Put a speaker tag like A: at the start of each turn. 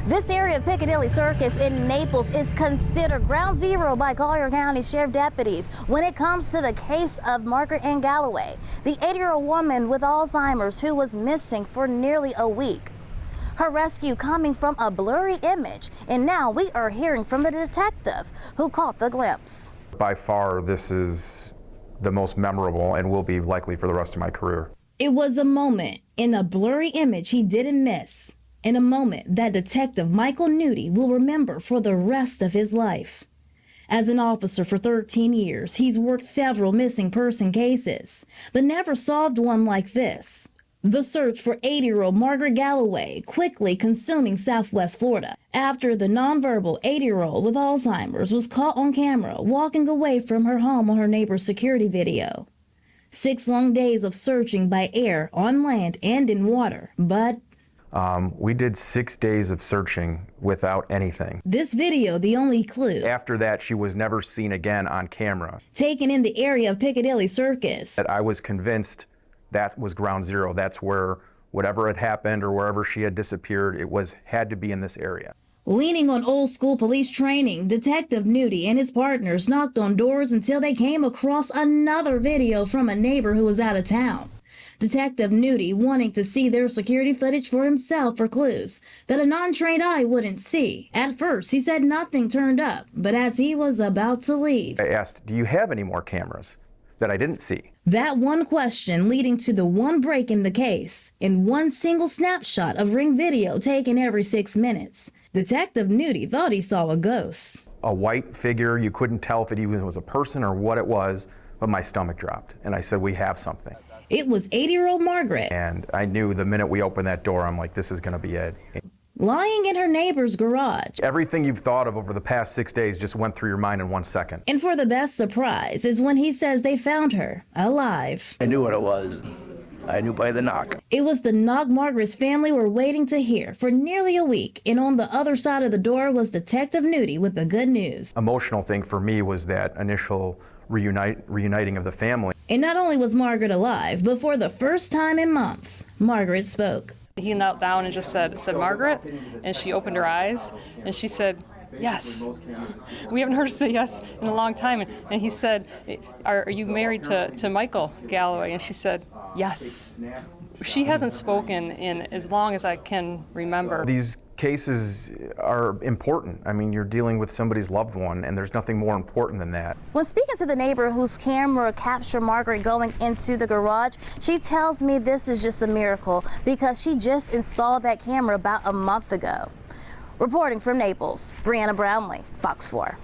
A: This area of Piccadilly Circus in Naples is considered ground zero by Collier County Sheriff deputies when it comes to the case of Margaret Ann Galloway, the 80-year-old woman with Alzheimer's who was missing for nearly a week. Her rescue coming from a blurry image, and now we are hearing from the detective who caught the glimpse.
B: By far, this is the most memorable and will be likely for the rest of my career.
A: It was a moment in a blurry image he didn't miss. In a moment that Detective Michael Nudie will remember for the rest of his life. As an officer for 13 years, he's worked several missing person cases, but never solved one like this. The search for 80-year-old Margaret Galloway quickly consuming Southwest Florida after the nonverbal 80-year-old with Alzheimer's was caught on camera walking away from her home on her neighbor's security video. 6 long days of searching by air, on land, and in water, but
B: we did 6 days of searching without anything.
A: This video, the only clue.
B: After that, she was never seen again on camera.
A: Taken in the area of Piccadilly Circus.
B: I was convinced that was ground zero. That's where whatever had happened or wherever she had disappeared, had to be in this area.
A: Leaning on old school police training, Detective Nudie and his partners knocked on doors until they came across another video from a neighbor who was out of town. Detective Nudie wanting to see their security footage for himself for clues that a non-trained eye wouldn't see. At first, he said nothing turned up, but as he was about to leave,
B: I asked, do you have any more cameras that I didn't see?
A: That one question leading to the one break in the case, in one single snapshot of ring video taken every 6 minutes. Detective Nudie thought he saw a ghost.
B: A white figure, you couldn't tell if it even was a person or what it was, but my stomach dropped. And I said, we have something.
A: It was 80-year-old Margaret.
B: And I knew the minute we opened that door, I'm like, this is gonna be it.
A: Lying in her neighbor's garage.
B: Everything you've thought of over the past 6 days just went through your mind in 1 second.
A: And for the best surprise is when he says they found her alive.
C: I knew what it was. I knew by the knock.
A: It was the knock Margaret's family were waiting to hear for nearly a week, and on the other side of the door was Detective Nudie with the good news.
B: Emotional thing for me was that initial reuniting of the family.
A: And not only was Margaret alive, but for the first time in months, Margaret spoke.
D: He knelt down and just said, Margaret, and she opened her eyes, and she said, yes. We haven't heard her say yes in a long time. And he said, are you married to Michael Galloway? And she said, yes. She hasn't spoken in as long as I can remember.
B: These cases are important. I mean, you're dealing with somebody's loved one, and there's nothing more important than that.
A: When speaking to the neighbor whose camera captured Margaret going into the garage, she tells me this is just a miracle because she just installed that camera about a month ago. Reporting from Naples, Briana Brownlee, Fox 4.